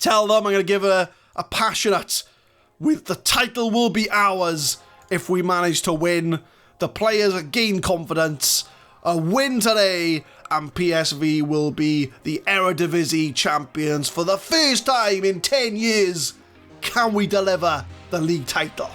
Tell them I'm going to give a passionate, with the title will be ours if we manage to win. The players gain confidence. A win today and PSV will be the Eredivisie champions for the first time in 10 years. Can we deliver the league title?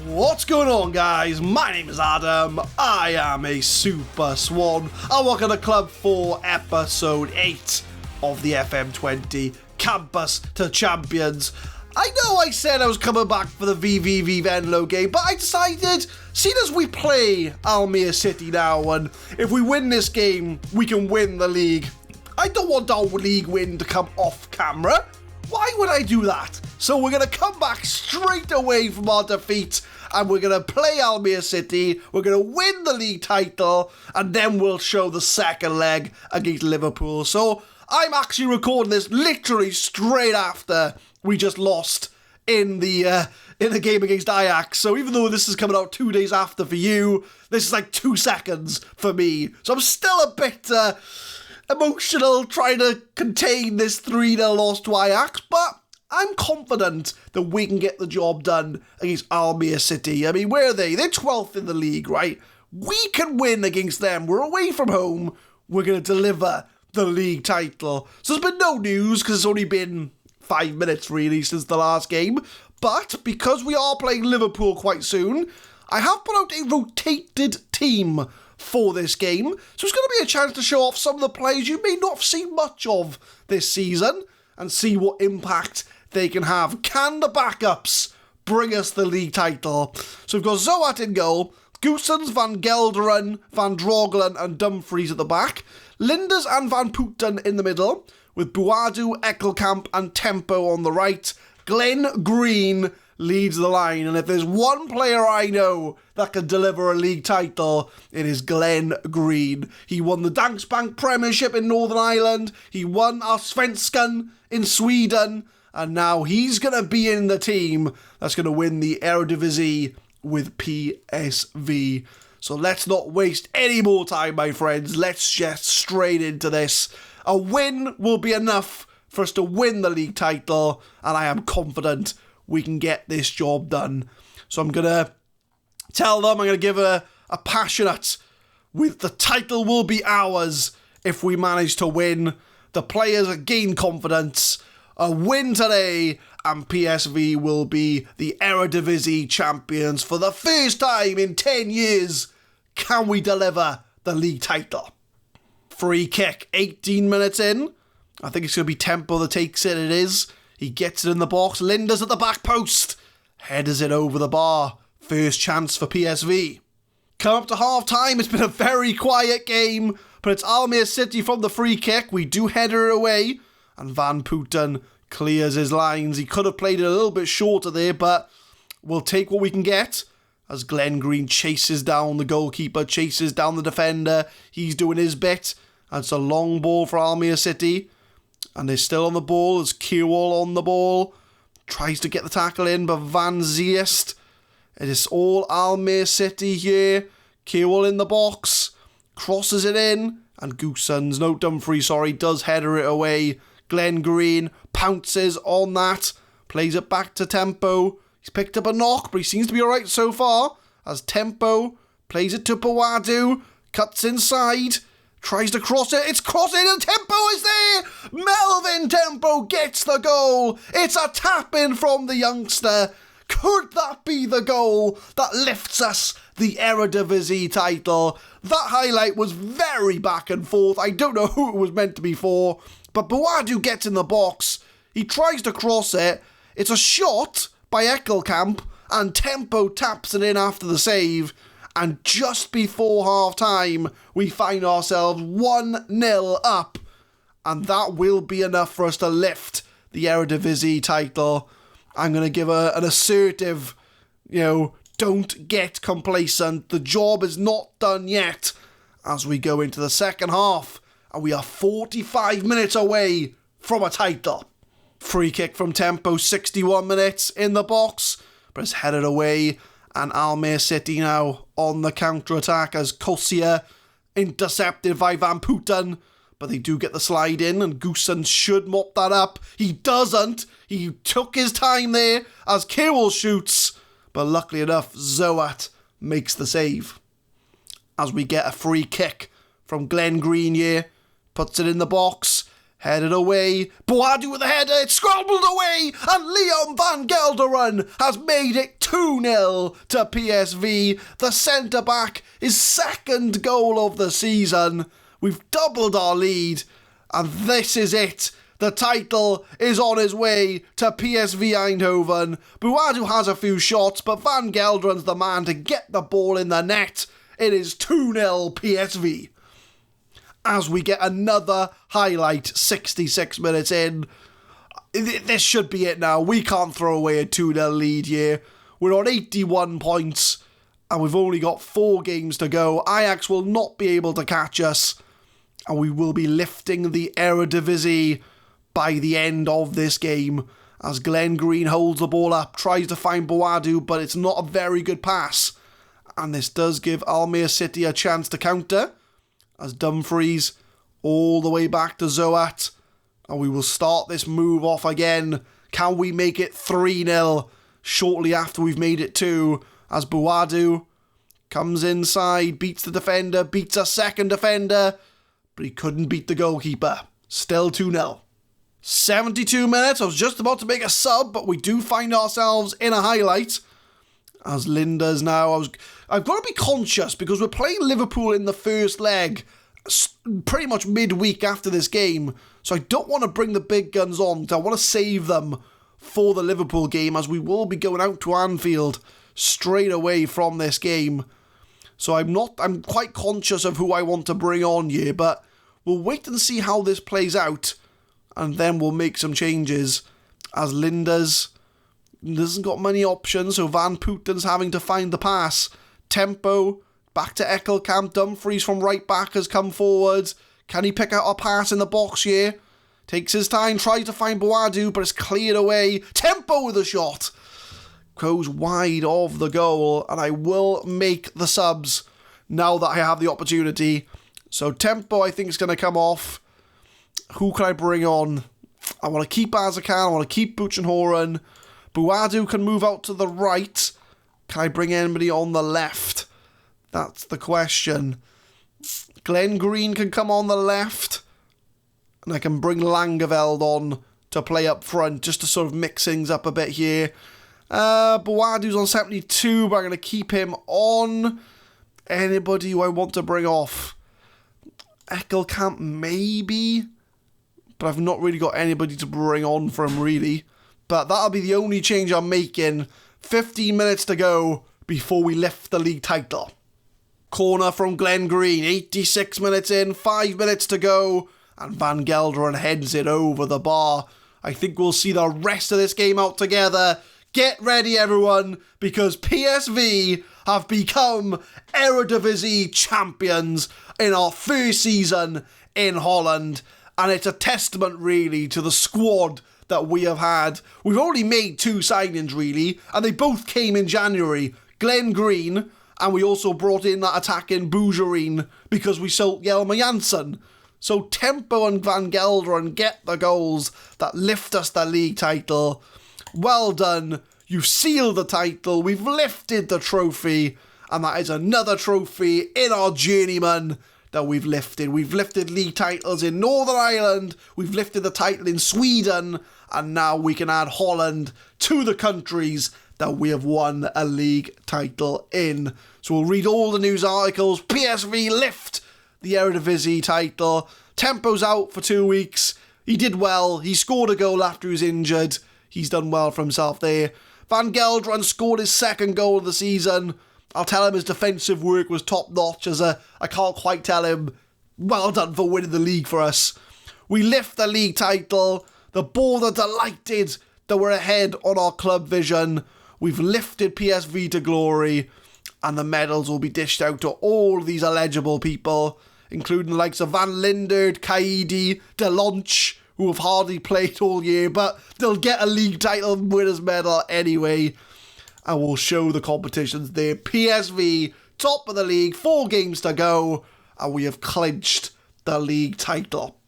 What's going on, guys? My name is Adam. I am a Super Swan. I work at the club for episode 8 of the FM20 Campus to Champions. I know I said I was coming back for the VVV Venlo game, but I decided, seeing as we play Almere City now, and if we win this game, we can win the league. I don't want our league win to come off camera. Why would I do that? So we're going to come back straight away from our defeat and we're going to play Almere City, we're going to win the league title, and then we'll show the second leg against Liverpool. So I'm actually recording this literally straight after we just lost in the game against Ajax. So even though this is coming out 2 days after for you, this is like 2 seconds for me. So I'm still a bit emotional trying to contain this 3-0 loss to Ajax, but I'm confident that we can get the job done against Almere City. I mean, where are they? They're 12th in the league, right? We can win against them. We're away from home. We're going to deliver the league title. So there's been no news because it's only been 5 minutes really since the last game. But because we are playing Liverpool quite soon, I have put out a rotated team for this game. So it's going to be a chance to show off some of the players you may not have seen much of this season and see what impact they can have. Can the backups bring us the league title? So we've got Zoat in goal, Goossens, Van Gelderen, Van Drogelen and Dumfries at the back, Linders and Van Putten in the middle, with Boadu, Ekkelkamp and Tempo on the right. Glenn Green leads the line, and if there's one player I know that can deliver a league title, it is Glenn Green. He won the Dansk Bank Premiership in Northern Ireland, he won Allsvenskan in Sweden, and now he's going to be in the team that's going to win the Eredivisie with PSV. So let's not waste any more time, my friends. Let's get straight into this. A win will be enough for us to win the league title, and I am confident we can get this job done. So I'm going to tell them, I'm going to give a passionate, with the title will be ours if we manage to win. The players gain confidence. A win today and PSV will be the Eredivisie champions for the first time in 10 years. Can we deliver the league title? Free kick, 18 minutes in. I think it's going to be Tempo that takes it. It is. He gets it in the box. Linders at the back post. Headers it over the bar. First chance for PSV. Come up to half time. It's been a very quiet game, but it's Almere City from the free kick. We do header it away, and Van Putten clears his lines. He could have played it a little bit shorter there, but we'll take what we can get as Glenn Green chases down the goalkeeper, chases down the defender. He's doing his bit. And it's a long ball for Almere City. And they're still on the ball. There's Kewell on the ball. Tries to get the tackle in, but Van Ziest. It is all Almere City here. Kewell in the box. Crosses it in. And Goossens, no Dumfries, does header it away. Glenn Green pounces on that. Plays it back to Tempo. He's picked up a knock, but he seems to be alright so far. As Tempo plays it to Boadu. Cuts inside. Tries to cross it. It's crossing and Tempo is there. Melvin Tempo gets the goal. It's a tap in from the youngster. Could that be the goal that lifts us the Eredivisie title? That highlight was very back and forth. I don't know who it was meant to be for, but Boadu gets in the box. He tries to cross it. It's a shot by Ekkelkamp and Tempo taps it in after the save. And just before half-time, we find ourselves 1-0 up. And that will be enough for us to lift the Eredivisie title. I'm going to give an assertive, don't get complacent. The job is not done yet as we go into the second half. And we are 45 minutes away from a title. Free kick from Tempo, 61 minutes in the box. But it's headed away. And Almere City now on the counter-attack as Kosia intercepted by Van Putten. But they do get the slide in, and Goosen should mop that up. He doesn't. He took his time there as Kewell shoots. But luckily enough, Zoat makes the save. As we get a free kick from Glenn Green here. Puts it in the box. Headed away. Boadu with the header. It's scrambled away. And Leon van Gelderen has made it 2-0 to PSV. The centre-back, his second goal of the season. We've doubled our lead. And this is it. The title is on his way to PSV Eindhoven. Boadu has a few shots, but Van Gelderen's the man to get the ball in the net. It is 2-0 PSV. As we get another highlight 66 minutes in. This should be it now. We can't throw away a 2-0 lead here. We're on 81 points and we've only got 4 games to go. Ajax will not be able to catch us and we will be lifting the Eredivisie by the end of this game. As Glenn Green holds the ball up, tries to find Boadu, but it's not a very good pass. And this does give Almere City a chance to counter. As Dumfries all the way back to Zoat. And we will start this move off again. Can we make it 3-0 shortly after we've made it 2? As Boadu comes inside, beats the defender, beats a second defender. But he couldn't beat the goalkeeper. Still 2-0. 72 minutes. I was just about to make a sub, but we do find ourselves in a highlight. As Linda's now, I've got to be conscious because we're playing Liverpool in the first leg pretty much midweek after this game. So I don't want to bring the big guns on. I want to save them for the Liverpool game as we will be going out to Anfield straight away from this game. So I'm quite conscious of who I want to bring on here, but we'll wait and see how this plays out and then we'll make some changes as Linda's doesn't got many options, so Van Putten's having to find the pass. Tempo, back to Ekkelkamp. Dumfries from right back has come forward. Can he pick out a pass in the box here? Takes his time, tries to find Boadu, but it's cleared away. Tempo with a shot. Goes wide of the goal, and I will make the subs now that I have the opportunity. So Tempo, I think, is going to come off. Who can I bring on? I want to keep Azakan. I want to keep Buchenhoren. Boadu can move out to the right. Can I bring anybody on the left? That's the question. Glenn Green can come on the left. And I can bring Langeveld on to play up front, just to sort of mix things up a bit here. Boadu's on 72, but I'm going to keep him on. Anybody who I want to bring off? Ekkelkamp, maybe? But I've not really got anybody to bring on for him, really. But that'll be the only change I'm making. 15 minutes to go before we lift the league title. Corner from Glenn Green. 86 minutes in. 5 minutes to go. And Van Gelderen heads it over the bar. I think we'll see the rest of this game out together. Get ready, everyone, because PSV have become Eredivisie champions in our first season in Holland. And it's a testament, really, to the squad that we have had. We've only made 2 signings, really, and they both came in January. Glenn Green, and we also brought in that attacking Bougerine because we sold Jelmer Janssen. So Tempo and Van Gelderen get the goals that lift us the league title. Well done. You've sealed the title. We've lifted the trophy, and that is another trophy in our journeyman that we've lifted. We've lifted league titles in Northern Ireland, we've lifted the title in Sweden, and now we can add Holland to the countries that we have won a league title in. So we'll read all the news articles. PSV lift the Eredivisie title. Tempo's out for 2 weeks. He did well. He scored a goal after he was injured. He's done well for himself there. Van Gelderen scored his second goal of the season. I'll tell him his defensive work was top-notch as I can't quite tell him, well done for winning the league for us. We lift the league title. The board are delighted that we're ahead on our club vision. We've lifted PSV to glory, and the medals will be dished out to all these eligible people, including the likes of Van Lindert, Kaidi, Delonch, who have hardly played all year, but they'll get a league title winners medal anyway. and we'll show the competitions there. PSV, top of the league, 4 games to go, and we have clinched the league title.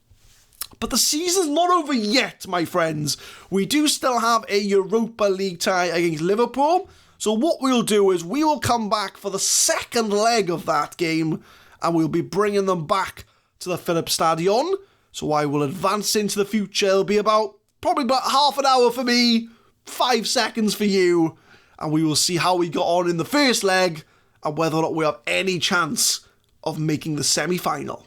But the season's not over yet, my friends. We do still have a Europa League tie against Liverpool. So what we'll do is we will come back for the second leg of that game, and we'll be bringing them back to the Philips Stadion. So I will advance into the future. It'll be probably about half an hour for me, 5 seconds for you, and we will see how we got on in the first leg and whether or not we have any chance of making the semi-final.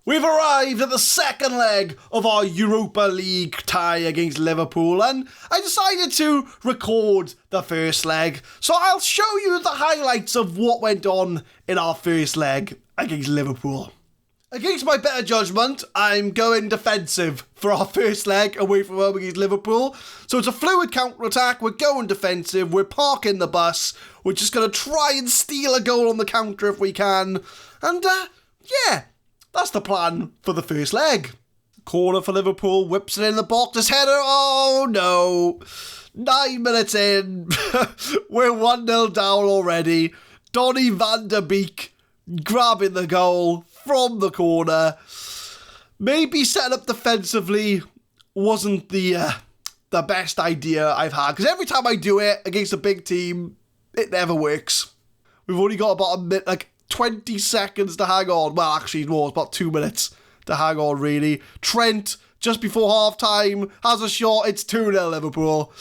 We've arrived at the second leg of our Europa League tie against Liverpool, and I decided to record the first leg. So I'll show you the highlights of what went on in our first leg against Liverpool. Against my better judgment, I'm going defensive for our first leg away from home against Liverpool. So it's a fluid counter-attack, we're going defensive, we're parking the bus, we're just going to try and steal a goal on the counter if we can. And yeah, that's the plan for the first leg. Corner for Liverpool, whips it in the box, his header, oh no. 9 minutes in, we're 1-0 down already. Donny van der Beek grabbing the goal from the corner. Maybe setting up defensively wasn't the best idea I've had, because every time I do it against a big team, it never works. We've only got about a minute, 20 seconds to hang on. Well, actually, no, it's about 2 minutes to hang on, really. Trent, just before half-time, has a shot. It's 2-0 Liverpool.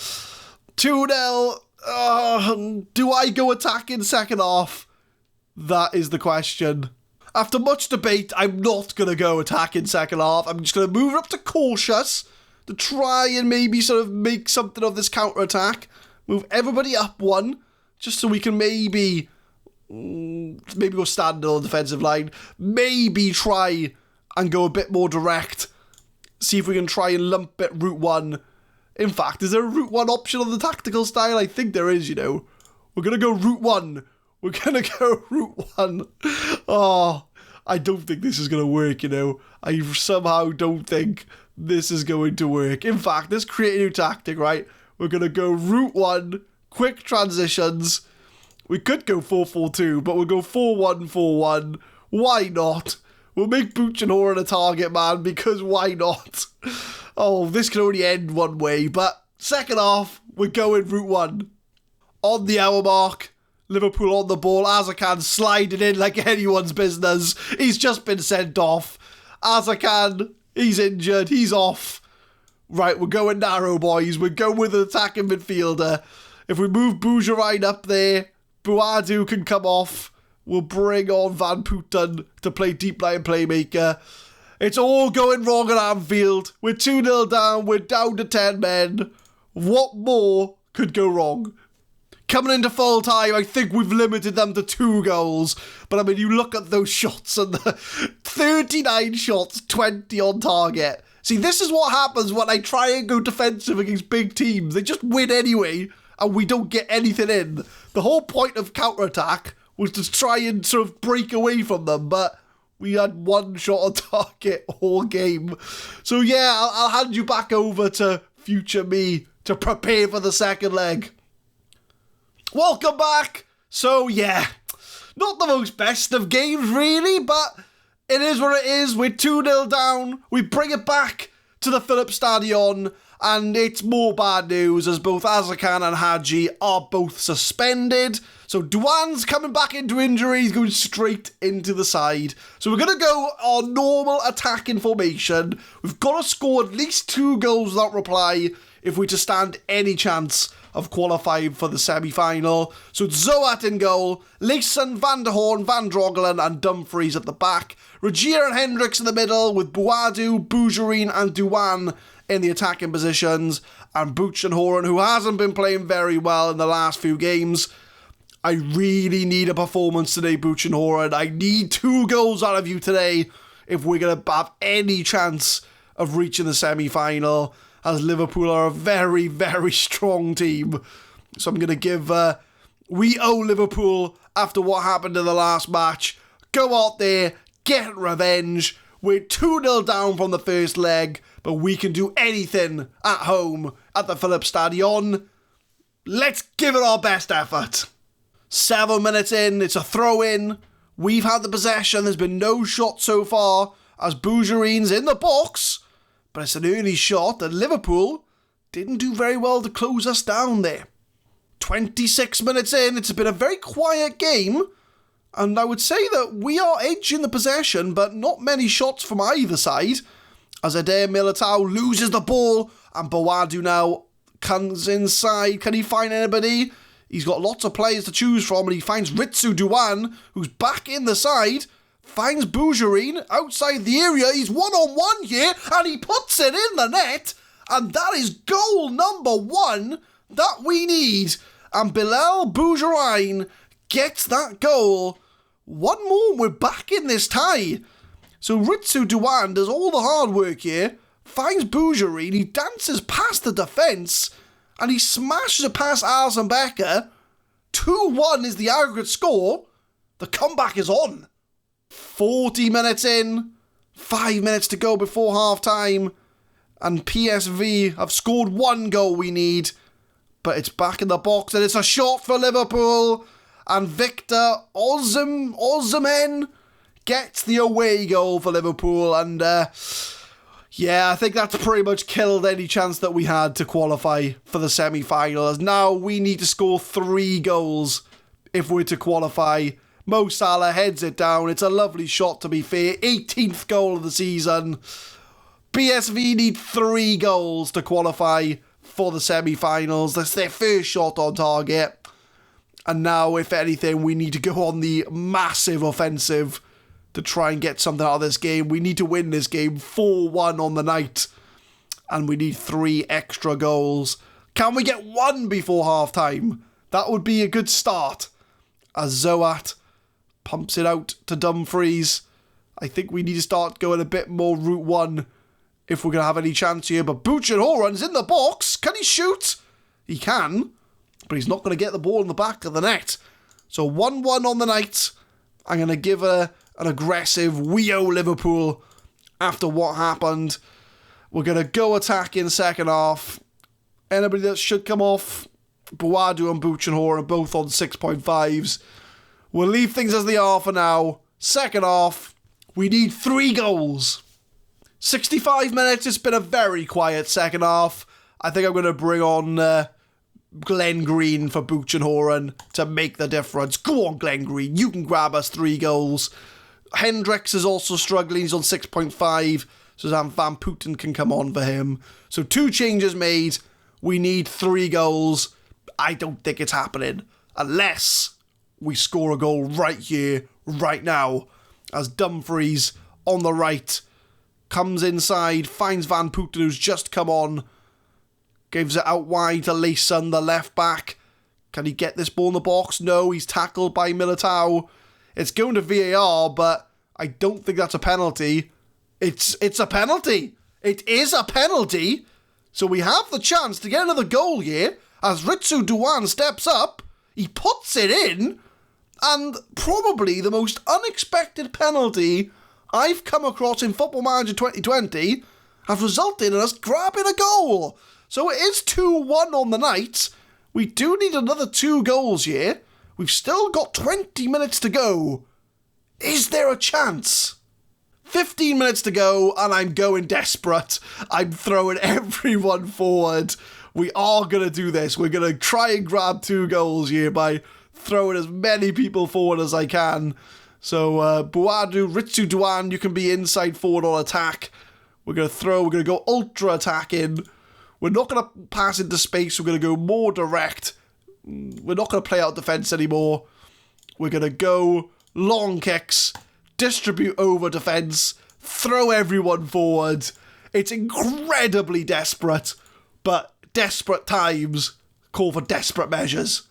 2-0. Do I go attacking second half? That is the question. After much debate, I'm not going to go attacking second half. I'm just going to move it up to cautious to try and maybe sort of make something of this counter-attack. Move everybody up one, just so we can maybe go stand on the defensive line. Maybe try and go a bit more direct. See if we can try and lump it route 1. In fact, is there a route 1 option on the tactical style? I think there is, We're going to go route 1. We're going to go route 1. Oh, I don't think this is going to work, I somehow don't think this is going to work. In fact, let's create a new tactic, right? We're going to go route 1, quick transitions. We could go 4-4-2, but we'll go 4-1-4-1. Why not? We'll make Booch and Horan a target man, because why not? Oh, this can only end one way, but second half, we're going route 1. On the hour mark, Liverpool on the ball. Azakan sliding in like anyone's business. He's just been sent off. Azakan, he's injured. He's off. Right, we're going narrow, boys. We're going with an attacking midfielder. If we move Bougerine up there, Buadu can come off. We'll bring on Van Putten to play deep line playmaker. It's all going wrong at Anfield. We're 2-0 down. We're down to 10 men. What more could go wrong? Coming into full time, I think we've limited them to 2 goals. But I mean, you look at those shots and the 39 shots, 20 on target. See, this is what happens when I try and go defensive against big teams. They just win anyway, and we don't get anything in. The whole point of counter-attack was to try and sort of break away from them, but we had 1 shot on target all game. So yeah, I'll hand you back over to future me to prepare for the second leg. Welcome back. So yeah, not the most best of games really, but it is what it is. We're 2-0 down. We bring it back to the Philips Stadion, and it's more bad news as both Azakan and Hadji are both suspended. So Douan's coming back into injury. He's going straight into the side. So we're going to go our normal attacking formation. We've got to score at least 2 goals without reply if we're to stand any chance of qualifying for the semi-final. So it's Zoat in goal, Leeson, Van der Horn, Van Drogelen and Dumfries at the back. Regier and Hendricks in the middle with Buadu, Bougerine and Douan in the attacking positions. And Booch and Horan, who hasn't been playing very well in the last few games. I really need a performance today, Booch and Horan. I need 2 goals out of you today if we're going to have any chance of reaching the semi-final, as Liverpool are a very, very strong team. So I'm going to give... we owe Liverpool, after what happened in the last match, go out there, get revenge. We're 2-0 down from the first leg, but we can do anything at home at the Philips Stadion. Let's give it our best effort. 7 minutes in, it's a throw-in. We've had the possession. There's been no shot so far as Boujarine's in the box. But it's an early shot and Liverpool didn't do very well to close us down there. 26 minutes in, it's been a very quiet game. And I would say that we are edging the possession, but not many shots from either side. As Eder Militao loses the ball and Boadu now comes inside. Can he find anybody? He's got lots of players to choose from, and he finds Ritsu Duan, who's back in the side, finds Boujarine outside the area. He's one-on-one here, and he puts it in the net, and that is goal number 1 that we need. And Bilal Boujarine gets that goal. One more, we're back in this tie. So Ritsu Duan does all the hard work here, finds Boujarine, he dances past the defence, and he smashes it past Alisson Becker. 2-1 is the aggregate score. The comeback is on. 40 minutes in, 5 minutes to go before half-time, and PSV have scored 1 goal we need, but it's back in the box, and it's a shot for Liverpool, and Victor Osimhen gets the away goal for Liverpool, and I think that's pretty much killed any chance that we had to qualify for the semi-final, as now we need to score 3 goals if we're to qualify. Mo Salah heads it down. It's a lovely shot, to be fair. 18th goal of the season. PSV need 3 goals to qualify for the semi-finals. That's their first shot on target. And now, if anything, we need to go on the massive offensive to try and get something out of this game. We need to win this game 4-1 on the night. And we need 3 extra goals. Can we get 1 before half-time? That would be a good start. As Zoat pumps it out to Dumfries. I think we need to start going a bit more Route 1 if we're going to have any chance here. But Buchenhoren's in the box. Can he shoot? He can. But he's not going to get the ball in the back of the net. So 1-1 on the night. I'm going to give an aggressive "we owe Liverpool" after what happened. We're going to go attack in second half. Anybody that should come off? Boadu and Buchenhoren are both on 6.5s. We'll leave things as they are for now. Second half, we need 3 goals. 65 minutes, it's been a very quiet second half. I think I'm going to bring on Glenn Green for Buchenhoren to make the difference. Go on, Glenn Green, you can grab us 3 goals. Hendricks is also struggling, he's on 6.5, so Van Putten can come on for him. So 2 changes made, we need 3 goals. I don't think it's happening unless we score a goal right here, right now, as Dumfries on the right comes inside, finds Van Putten, who's just come on, gives it out wide to Layson, the left back. Can he get this ball in the box? No, he's tackled by Militao. It's going to VAR, but I don't think that's a penalty. It's a penalty. It is a penalty. So we have the chance to get another goal here, as Ritsu Duan steps up, he puts it in, and probably the most unexpected penalty I've come across in Football Manager 2020 has resulted in us grabbing a goal. So it is 2-1 on the night. We do need another 2 goals here. We've still got 20 minutes to go. Is there a chance? 15 minutes to go, and I'm going desperate. I'm throwing everyone forward. We are going to do this. We're going to try and grab 2 goals here by throwing as many people forward as I can. So, Boadu, Ritsu Duan, you can be inside forward on attack. We're going to go ultra attacking. We're not going to pass into space. We're going to go more direct. We're not going to play out defence anymore. We're going to go long kicks, distribute over defence, throw everyone forward. It's incredibly desperate, but desperate times call for desperate measures.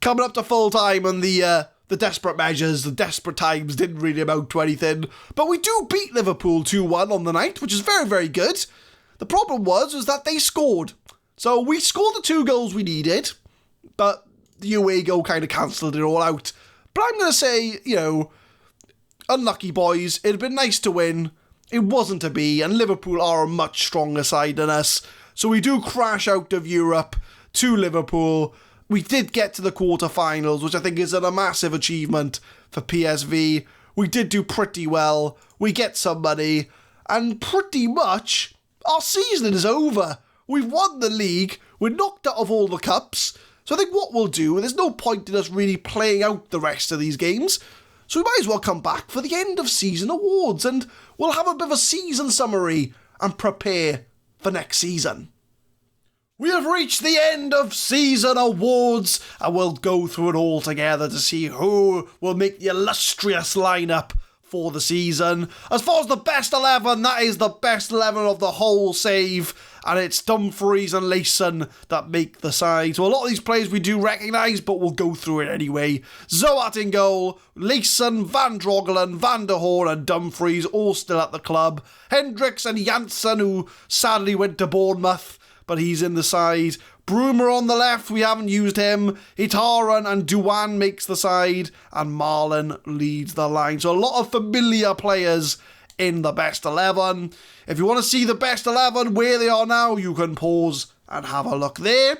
Coming up to full time, and the desperate measures, the desperate times didn't really amount to anything. But we do beat Liverpool 2-1 on the night, which is very, very good. The problem was that they scored. So we scored the 2 goals we needed, but the away goal kind of cancelled it all out. But I'm going to say, unlucky boys. It'd been nice to win. It wasn't to be, and Liverpool are a much stronger side than us. So we do crash out of Europe to Liverpool. We did get to the quarterfinals, which I think is a massive achievement for PSV. We did do pretty well. We get some money, and pretty much our season is over. We've won the league. We're knocked out of all the cups. So I think what we'll do, there's no point in us really playing out the rest of these games. So we might as well come back for the end of season awards, and we'll have a bit of a season summary and prepare for next season. We have reached the end of season awards, and we'll go through it all together to see who will make the illustrious lineup for the season. As far as the best 11, that is the best 11 of the whole save, and it's Dumfries and Leeson that make the side. So a lot of these players we do recognise, but we'll go through it anyway. Zoat in goal, Leeson, Van Drogelen, Van der Horn and Dumfries all still at the club. Hendricks and Janssen, who sadly went to Bournemouth, but he's in the side. Broomer on the left, we haven't used him. Itaran and Duan makes the side, and Marlon leads the line. So a lot of familiar players in the best 11. If you want to see the best 11, where they are now, you can pause and have a look there.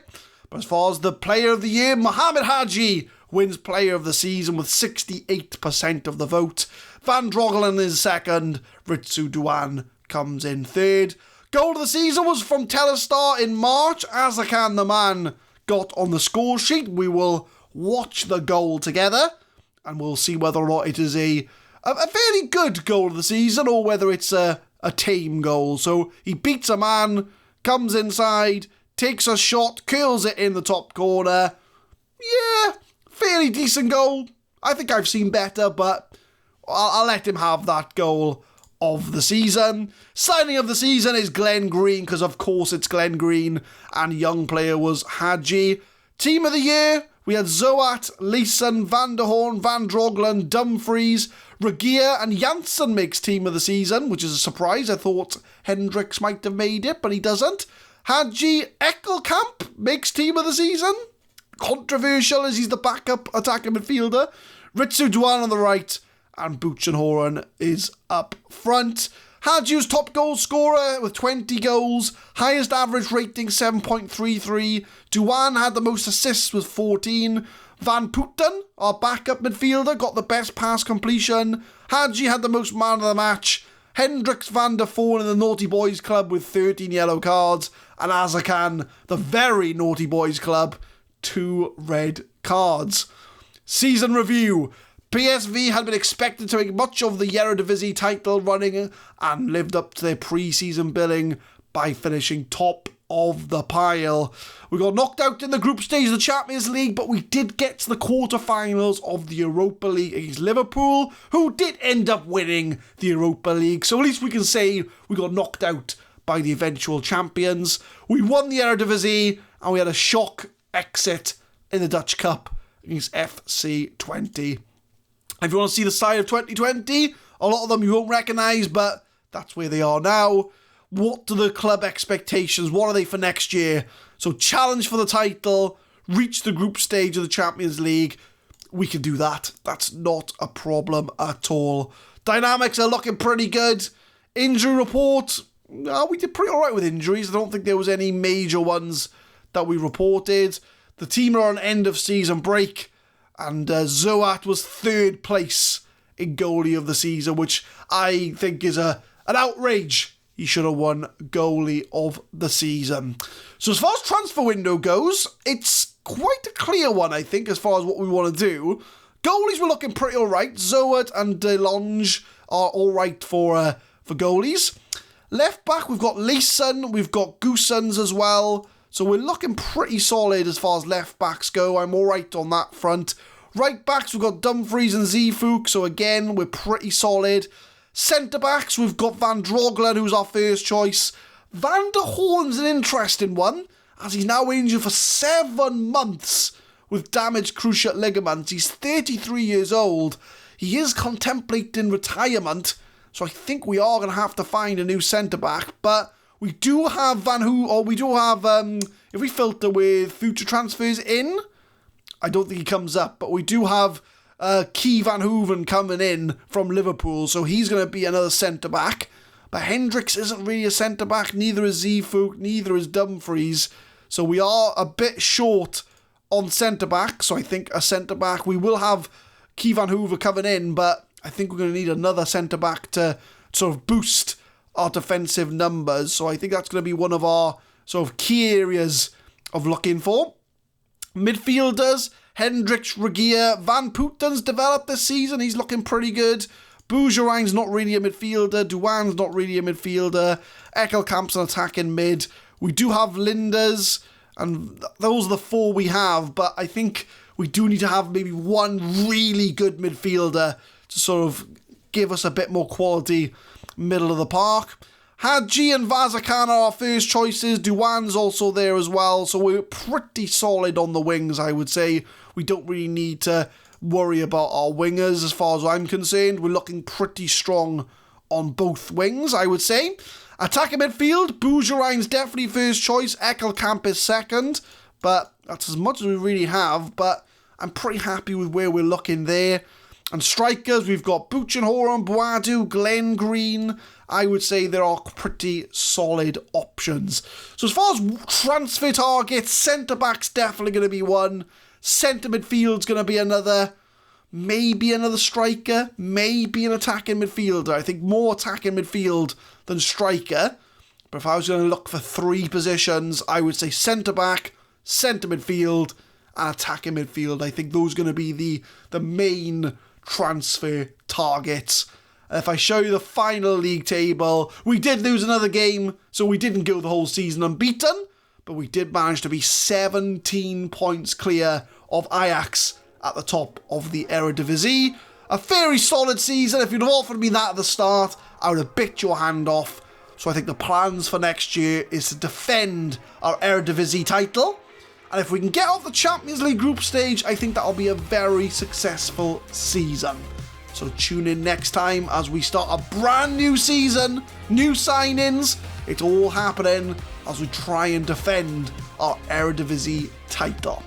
But as far as the player of the year, Mohamed Hadji wins player of the season with 68% of the vote. Van Drogelen is second. Ritsu Duan comes in third. Goal of the season was from Telstar in March. Azakan, the man, got on the score sheet. We will watch the goal together, and we'll see whether or not it is a fairly good goal of the season or whether it's a tame goal. So he beats a man, comes inside, takes a shot, curls it in the top corner. Yeah, fairly decent goal. I think I've seen better, but I'll let him have that goal of the season. Signing of the season is Glenn Green, because of course it's Glenn Green, and young player was Hadji. Team of the year, we had Zoat, Leeson, Van der Horn, Van Drogelen, Dumfries, Regia and Janssen makes team of the season, which is a surprise. I thought Hendricks might have made it, but he doesn't. Hadji Eckelkamp makes team of the season. Controversial as he's the backup attacking midfielder. Ritsu Duan on the right, and Buchenhoren is up front. Hadji's top goal scorer with 20 goals, highest average rating 7.33. Duan had the most assists with 14. Van Putten, our backup midfielder, got the best pass completion. Hadji had the most man of the match. Hendricks, Van der Voorn in the Naughty Boys Club with 13 yellow cards. And Azakan, the very Naughty Boys Club, 2 red cards. Season review. PSV had been expected to make much of the Eredivisie title running and lived up to their pre-season billing by finishing top of the pile. We got knocked out in the group stage of the Champions League, but we did get to the quarterfinals of the Europa League against Liverpool, who did end up winning the Europa League. So at least we can say we got knocked out by the eventual champions. We won the Eredivisie, and we had a shock exit in the Dutch Cup against FC20. If you want to see the side of 2020, a lot of them you won't recognise, but that's where they are now. What are the club expectations? What are they for next year? So challenge for the title, reach the group stage of the Champions League. We can do that. That's not a problem at all. Dynamics are looking pretty good. Injury report, we did pretty alright with injuries. I don't think there was any major ones that we reported. The team are on end of season break. And Zoat was third place in goalie of the season, which I think is an outrage. He should have won goalie of the season. So as far as transfer window goes, it's quite a clear one, I think, as far as what we want to do. Goalies were looking pretty alright. Zoat and DeLonge are alright for goalies. Left back, we've got Leeson, we've got Goosens as well. So we're looking pretty solid as far as left backs go. I'm alright on that front. Right backs, we've got Dumfries and Zifuk. So again, we're pretty solid. Centre backs, we've got Van Drogelen, who's our first choice. Van der Horn's an interesting one, as he's now injured for 7 months with damaged cruciate ligaments. He's 33 years old. He is contemplating retirement. So I think we are going to have to find a new centre back. But we do have if we filter with future transfers in, I don't think he comes up, but we do have Key Van Hoeven coming in from Liverpool, so he's going to be another centre-back. But Hendricks isn't really a centre-back, neither is Zifuk, neither is Dumfries. So we are a bit short on centre-back. So I think a centre-back, we will have Kevin Hoover coming in, but I think we're going to need another centre-back to sort of boost our defensive numbers. So I think that's going to be one of our sort of key areas of looking for. Midfielders, Hendricks, Regier, Van Puten's developed this season. He's looking pretty good. Bougerain's not really a midfielder. Douan's not really a midfielder. Ekkelkamp's an attacking mid. We do have Linders, and those are the 4 we have, but I think we do need to have maybe one really good midfielder to sort of give us a bit more quality middle of the park. Hadji and Vazakan are our first choices. Douan's also there as well, so we're pretty solid on the wings, I would say. We don't really need to worry about our wingers as far as I'm concerned. We're looking pretty strong on both wings, I would say. Attacking midfield, Bougerain's definitely first choice. Ekkelkamp is second, but that's as much as we really have, but I'm pretty happy with where we're looking there. And strikers, we've got Buchenhoren, Boadu, Glenn Green. I would say there are pretty solid options. So as far as transfer targets, centre-back's definitely going to be one. Centre midfield's going to be another. Maybe another striker. Maybe an attacking midfielder. I think more attacking midfield than striker. But if I was going to look for 3 positions, I would say centre-back, centre midfield, and attacking midfield. I think those are going to be the main transfer targets. If I show you the final league table, we did lose another game, so we didn't go the whole season unbeaten, but we did manage to be 17 points clear of Ajax at the top of the Eredivisie. A very solid season. If you'd have offered me that at the start, I would have bit your hand off. So I think the plans for next year is to defend our Eredivisie title. And if we can get off the Champions League group stage, I think that'll be a very successful season. So tune in next time as we start a brand new season, new signings. It's all happening as we try and defend our Eredivisie title.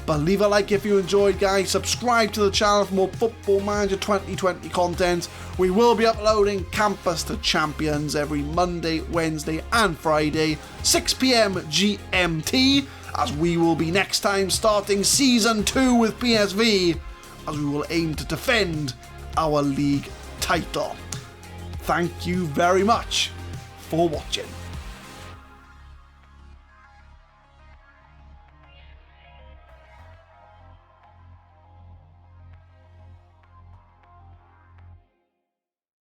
But leave a like if you enjoyed, guys. Subscribe to the channel for more Football Manager 2020 content. We will be uploading Campus to Champions every Monday, Wednesday and Friday, 6 PM GMT, as we will be next time starting Season 2 with PSV, as we will aim to defend our league title. Thank you very much for watching.